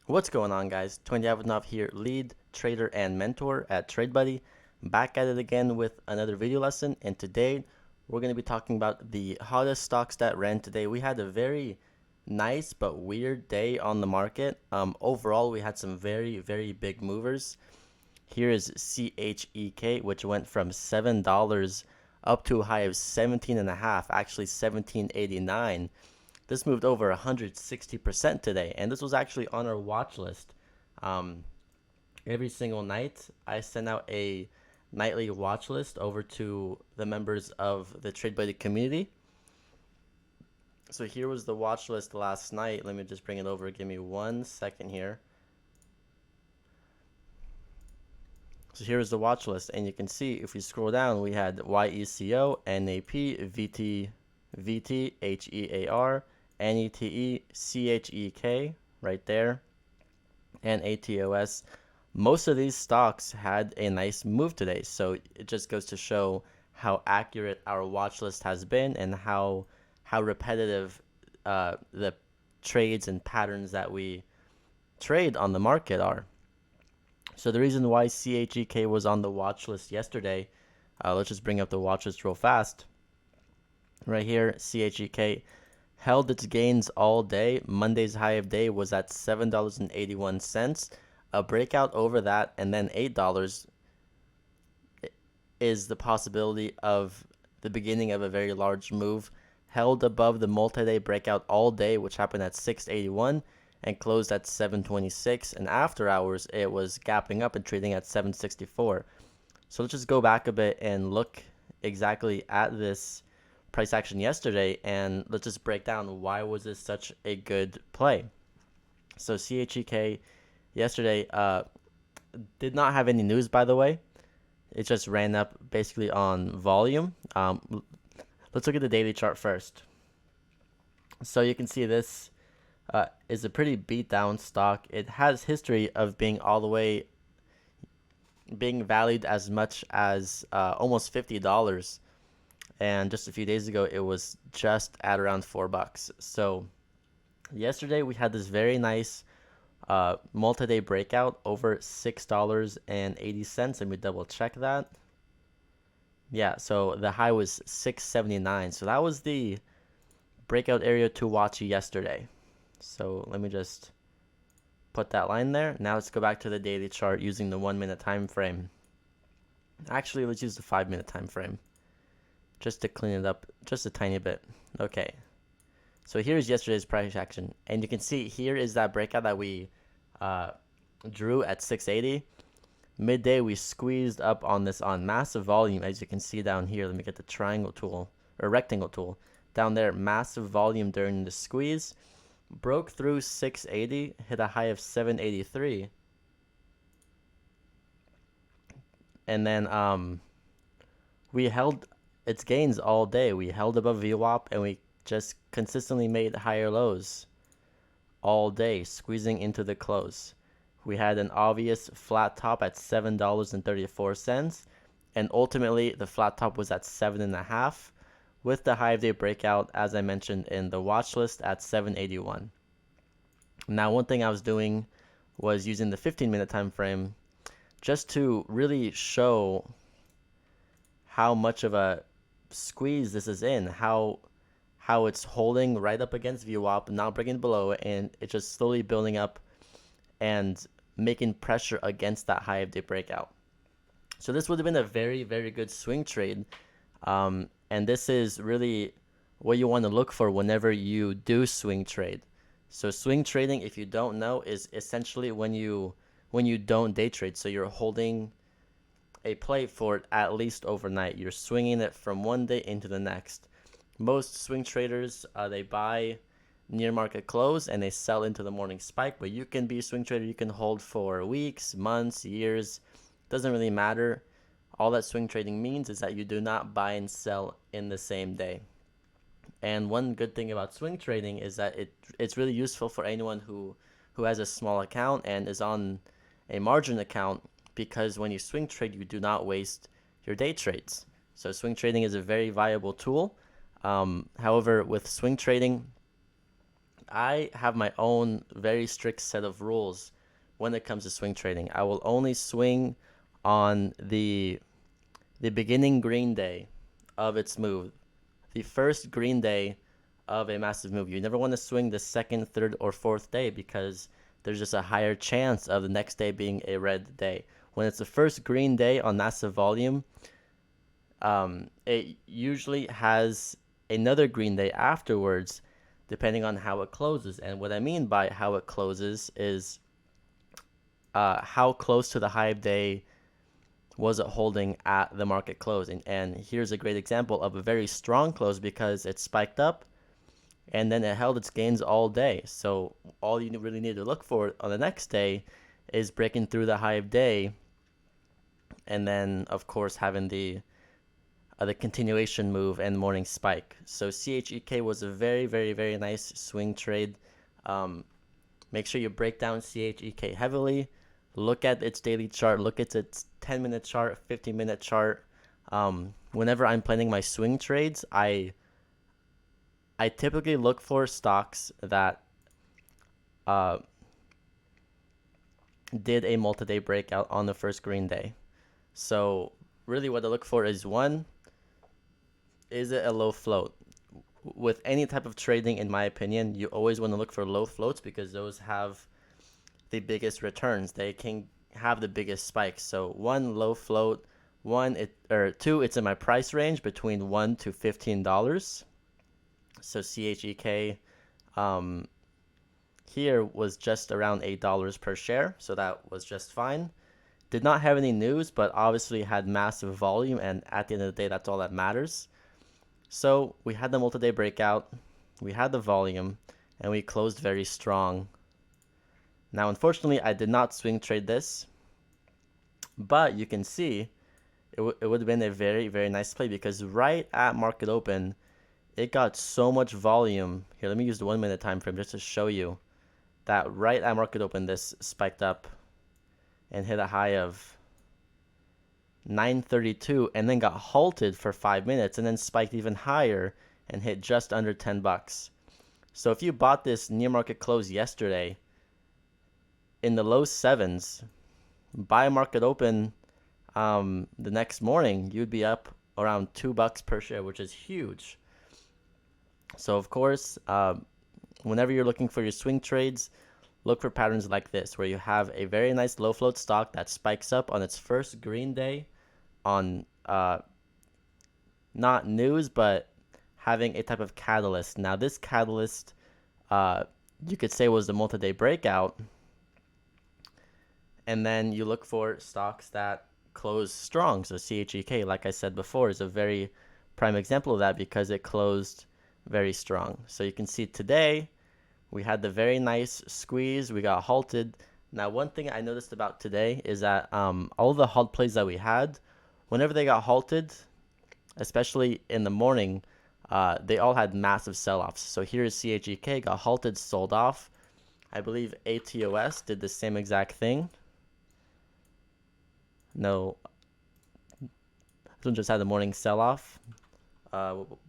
What's going on, guys? Ivanov here, lead trader and mentor at TradeBuddy. Back at it again with another video lesson, and today we're going to be talking about the hottest stocks that ran today. We had a very nice but weird day on the market. Overall, we had some very big movers. Here is CHEK, which went from $7 up to a high of 17 and a half, actually 17.89. This moved over 160% today, and this was actually on our watch list. Um, every single night, I send out a nightly watch list over to the members of the TradeBuddy community. So here was the watch list last night. Let me just bring it over. Give me 1 second here. So here's the watch list, and you can see if we scroll down, we had YECO, NAP, VT, VT, HEAR, NETE, CHEK right there, and ATOS. Most of these stocks had a nice move today, so it just goes to show how accurate our watch list has been and how repetitive the trades and patterns that we trade on the market are. So the reason why CHEK was on the watch list yesterday, let's just bring up the watch list real fast. Right here, CHEK held its gains all day. Monday's high of day was at $7.81. A breakout over that, and then $8 is the possibility of the beginning of a very large move. Held above the multi-day breakout all day, which happened at 681 and closed at 726, and after hours it was gapping up and trading at 764. So let's just go back a bit and look exactly at this price action yesterday, and let's just break down why was this such a good play. So CHEK yesterday did not have any news, by the way. It just ran up basically on volume. Let's look at the daily chart first. So you can see this is a pretty beat down stock. It has history of being all the way being valued as much as almost $50, and just a few days ago it was just at around $4. So yesterday we had this very nice multi-day breakout over $6.80. Let me double check that. Yeah, so the high was 679. So that was the breakout area to watch yesterday. So let me just put that line there. Now let's go back to the daily chart using the 1 minute time frame. Actually, let's use the 5 minute time frame just to clean it up just a tiny bit. Okay, so here's yesterday's price action, and you can see here is that breakout that we drew at 680. Midday we squeezed up on this on massive volume, as you can see down here. Let me get the triangle tool or rectangle tool down there. Massive volume during the squeeze. Broke through 680, hit a high of 783, and then we held its gains all day. We held above VWAP, and we just consistently made higher lows all day, squeezing into the close. We had an obvious flat top at $7.34, and ultimately the flat top was at 7.5, with the high of day breakout, as I mentioned in the watch list, at 781. Now, one thing I was doing was using the 15-minute time frame just to really show how much of a squeeze this is in, how it's holding right up against VWAP, not breaking below, and it's just slowly building up and making pressure against that high of day breakout. So this would have been a very good swing trade, and this is really what you want to look for whenever you do swing trade. So swing trading, if you don't know, is essentially when you don't day trade. So you're holding a play for it at least overnight. You're swinging it from one day into the next. Most swing traders, they buy near market close and they sell into the morning spike, but you can be a swing trader. You can hold for weeks, months, years. Doesn't really matter. All that swing trading means is that you do not buy and sell in the same day. And one good thing about swing trading is that it's really useful for anyone who has a small account and is on a margin account, because when you swing trade, you do not waste your day trades. So swing trading is a very viable tool. However, with swing trading, I have my own very strict set of rules when it comes to swing trading. I will only swing on the beginning green day of its move, the first green day of a massive move. You never want to swing the second, third, or fourth day because there's just a higher chance of the next day being a red day. When it's the first green day on massive volume, it usually has another green day afterwards, depending on how it closes. And what I mean by how it closes is how close to the high of day was it holding at the market close. And here's a great example of a very strong close because it spiked up and then it held its gains all day. So all you really need to look for on the next day is breaking through the high of day, and then of course having the continuation move and morning spike. So CHEK was a very, very, very nice swing trade. Make sure you break down CHEK heavily. Look at its daily chart. Look at its 10-minute chart, 15-minute chart. Whenever I'm planning my swing trades, I typically look for stocks that did a multi-day breakout on the first green day. So really what I look for is, one, is it a low float? With any type of trading, in my opinion, you always want to look for low floats because those have the biggest returns. They can have the biggest spikes. So one, low float. Two, it's in my price range between $1 to $15. So CHEK here was just around $8 per share, so that was just fine. Did not have any news, but obviously had massive volume, and at the end of the day, that's all that matters. So we had the multi-day breakout, we had the volume, and we closed very strong. Now, unfortunately, I did not swing trade this, but you can see it would have been a very, very nice play because right at market open, it got so much volume. Here, let me use the 1 minute time frame just to show you that right at market open, this spiked up and hit a high of 932 and then got halted for 5 minutes and then spiked even higher and hit just under $10. So if you bought this near market close yesterday in the low sevens, by market open the next morning, you'd be up around $2 per share, which is huge. So of course, whenever you're looking for your swing trades, look for patterns like this, where you have a very nice low float stock that spikes up on its first green day on not news, but having a type of catalyst. Now this catalyst, you could say, was the multi-day breakout. And then you look for stocks that close strong. So CHEK, like I said before, is a very prime example of that because it closed very strong. So you can see today we had the very nice squeeze. We got halted. Now, one thing I noticed about today is that all the halt plays that we had, whenever they got halted, especially in the morning, they all had massive sell-offs. So here is CHEK, got halted, sold off. I believe ATOS did the same exact thing. No, this one just had the morning sell-off.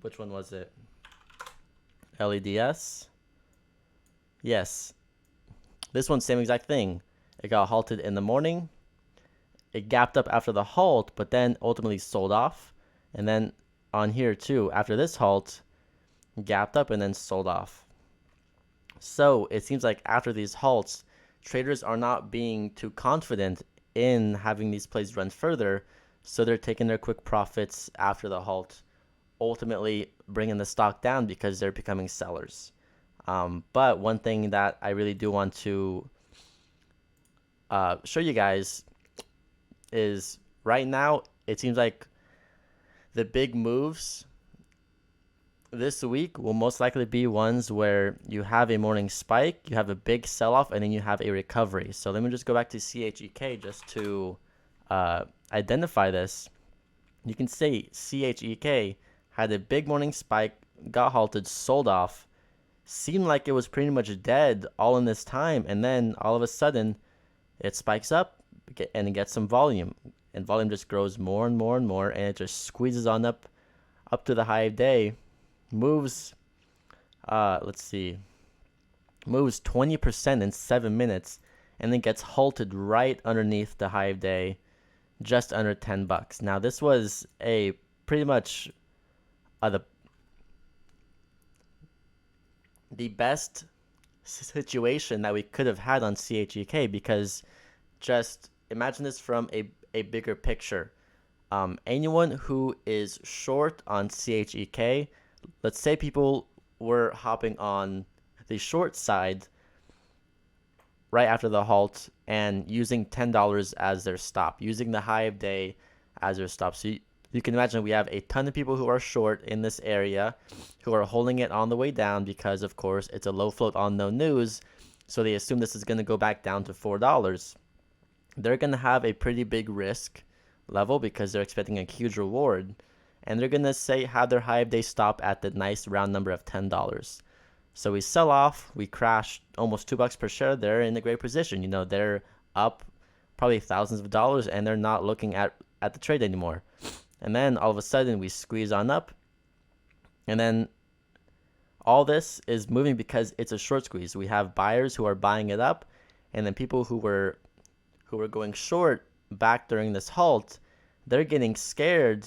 Which one was it? LEDS. Yes, this one's same exact thing. It got halted in the morning. It gapped up after the halt, but then ultimately sold off. And then on here too, after this halt, gapped up and then sold off. So it seems like after these halts, traders are not being too confident in having these plays run further, so they're taking their quick profits after the halt, ultimately bringing the stock down because they're becoming sellers. But one thing that I really do want to show you guys is right now it seems like the big moves this week will most likely be ones where you have a morning spike, you have a big sell-off, and then you have a recovery. So let me just go back to CHEK just to identify this. You can see CHEK had a big morning spike, got halted, sold off, seemed like it was pretty much dead all in this time, and then all of a sudden it spikes up and it gets some volume, and volume just grows more and more and more, and it just squeezes on up to the high of day, moves let's see, moves 20% in 7 minutes, and then gets halted right underneath the high of day, just under $10. Now, this was a pretty much the best situation that we could have had on CHEK, because just imagine this from a bigger picture. Anyone who is short on CHEK, let's say people were hopping on the short side right after the halt and using $10 as their stop, using the high of day as their stop. So you can imagine we have a ton of people who are short in this area who are holding it on the way down because, of course, it's a low float on no news. So they assume this is going to go back down to $4. They're going to have a pretty big risk level because they're expecting a huge reward. And they're going to say have their high of day stop at the nice round number of $10. So we sell off, we crash almost $2 per share. They're in a great position. You know, they're up probably thousands of dollars and they're not looking at the trade anymore. And then all of a sudden we squeeze on up. And then all this is moving because it's a short squeeze. We have buyers who are buying it up, and then people who were going short back during this halt, they're getting scared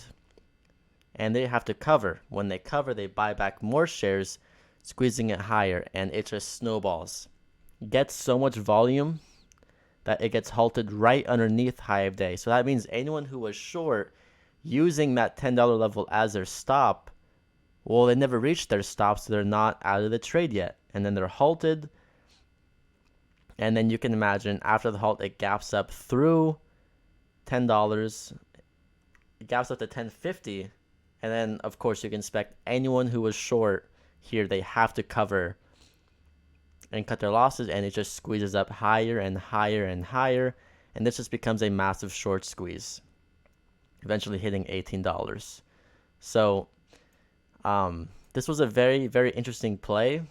and they have to cover. When they cover, they buy back more shares, squeezing it higher, and it just snowballs. It gets so much volume that it gets halted right underneath high of day. So that means anyone who was short using that $10 level as their stop, well, they never reached their stop, so they're not out of the trade yet. And then they're halted. And then you can imagine after the halt, it gaps up through $10. It gaps up to $10.50. And then, of course, you can expect anyone who was short here, they have to cover and cut their losses. And it just squeezes up higher and higher and higher. And this just becomes a massive short squeeze, eventually hitting $18. So this was a very, very interesting play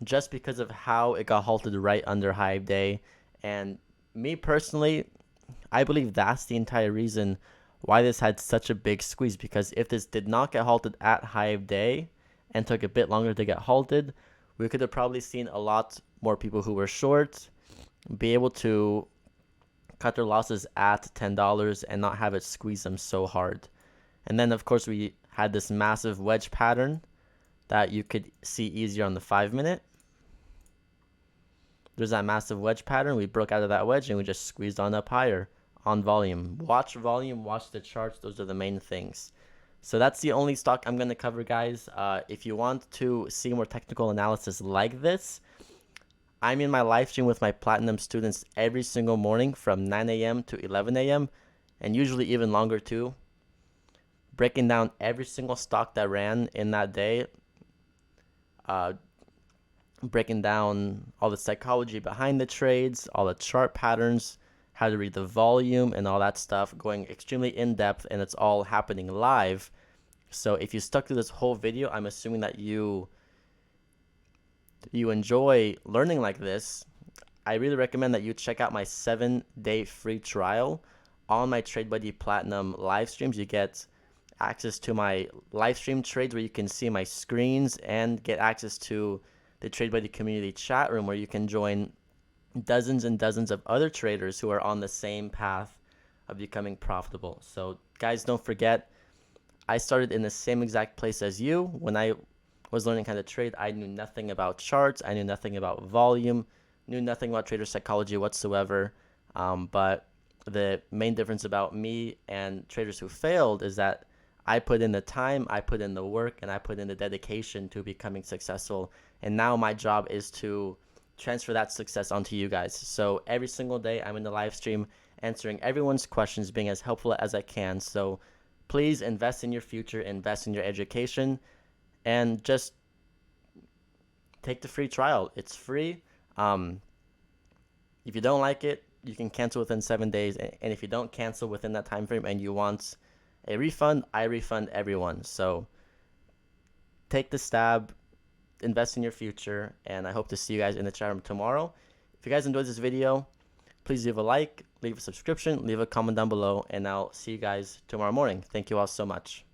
just because of how it got halted right under high of day. And me personally, I believe that's the entire reason why this had such a big squeeze, because if this did not get halted at high of day and took a bit longer to get halted, we could have probably seen a lot more people who were short be able to cut their losses at $10 and not have it squeeze them so hard. And then, of course, we had this massive wedge pattern that you could see easier on the 5-minute. There's that massive wedge pattern. We broke out of that wedge and we just squeezed on up higher on volume. Watch volume, watch the charts. Those are the main things. So that's the only stock I'm going to cover, guys. If you want to see more technical analysis like this, I'm in my live stream with my platinum students every single morning from 9 a.m. to 11 a.m. and usually even longer too, breaking down every single stock that ran in that day, breaking down all the psychology behind the trades, all the chart patterns, how to read the volume and all that stuff, going extremely in-depth, and it's all happening live. So if you stuck through this whole video, I'm assuming that you enjoy learning like this. I really recommend that you check out my 7-day free trial on my TradeBuddy Platinum live streams. You get access to my live stream trades where you can see my screens and get access to the TradeBuddy community chat room where you can join dozens and dozens of other traders who are on the same path of becoming profitable. So guys, don't forget, I started in the same exact place as you. When I was learning how to trade, I knew nothing about charts. I knew nothing about volume, knew nothing about trader psychology whatsoever. But the main difference about me and traders who failed is that I put in the time, I put in the work, and I put in the dedication to becoming successful. And now my job is to transfer that success onto you guys. So every single day I'm in the live stream answering everyone's questions, being as helpful as I can. So please invest in your future, invest in your education, and just take the free trial. It's free. If you don't like it, you can cancel within 7 days. And if you don't cancel within that time frame and you want a refund, I refund everyone. So take the stab, invest in your future, and I hope to see you guys in the chat room tomorrow. If you guys enjoyed this video, please leave a like, leave a subscription, leave a comment down below, and I'll see you guys tomorrow morning. Thank you all so much.